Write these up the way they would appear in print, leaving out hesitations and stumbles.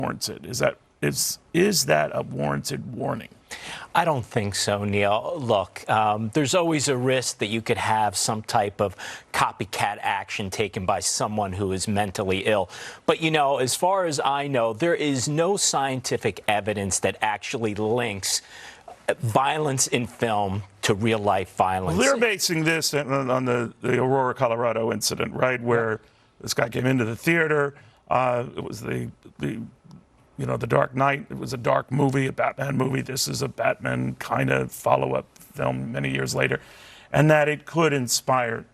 warranted? Is that a warranted warning? I don't think so, Neil. Look, there's always a risk that you could have some type of copycat action taken by someone who is mentally ill. But, you know, as far as I know, there is no scientific evidence that actually links violence in film to real-life violence. Well, they're basing this on the Aurora, Colorado incident, right, where this guy came into the theater. It was the Dark Knight. It was a dark movie, a Batman movie. This is a Batman kind of follow-up film many years later. And that it could inspire,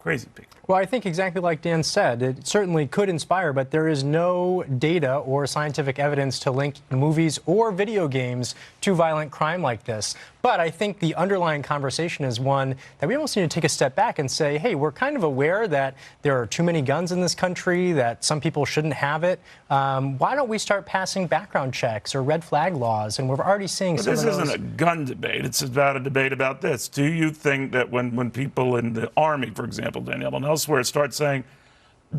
crazy people. Well, I think exactly like Dan said, it certainly could inspire, but there is no data or scientific evidence to link movies or video games to violent crime like this. But I think the underlying conversation is one that we almost need to take a step back and say, hey, we're kind of aware that there are too many guns in this country, that some people shouldn't have it. Why don't we start passing background checks or red flag laws? And we're already seeing some of those. This isn't a gun debate. It's about a debate about this. Do you think that when people in the Army, for example, Danielle, and elsewhere start saying,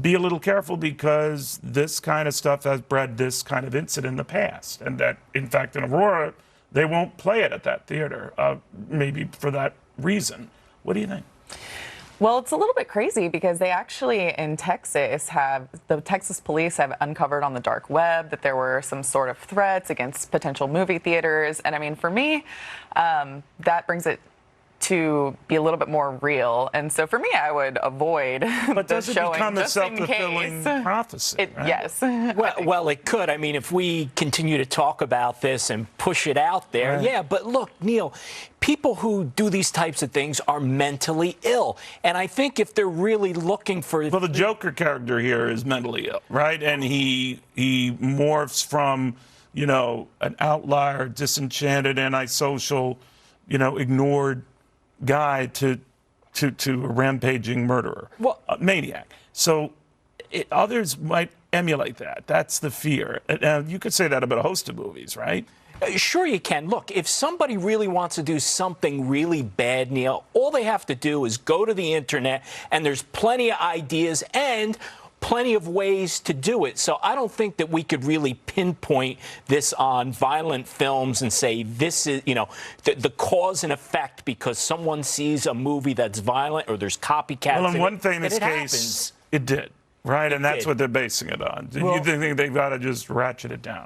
be a little careful because this kind of stuff has bred this kind of incident in the past, and that, in fact, in Aurora, they won't play it at that theater, maybe for that reason. What do you think? Well, it's a little bit crazy because they actually, in Texas, the Texas police have uncovered on the dark web that there were some sort of threats against potential movie theaters. And I mean, for me, that brings it to be a little bit more real. And so for me, I would avoid but does the it showing become a just in self-fulfilling case. prophecy? Right? Yes. Well, it could. I mean, if we continue to talk about this and push it out there, right. Yeah. But look, Neil, people who do these types of things are mentally ill. And I think if they're really looking for... Well, the Joker character here is mentally ill, right? And he morphs from, an outlier, disenchanted, antisocial, ignored guy to a rampaging murderer, maniac. So others might emulate that. That's the fear. You could say that about a host of movies, right? Sure you can. Look, if somebody really wants to do something really bad, Neil, all they have to do is go to the internet, and there's plenty of ideas and plenty of ways to do it. So I don't think that we could really pinpoint this on violent films and say this is, the cause and effect because someone sees a movie that's violent or there's copycats. Well, in one famous case, happens. it did, right? And that's what they're basing it on. Do you think they've got to just ratchet it down?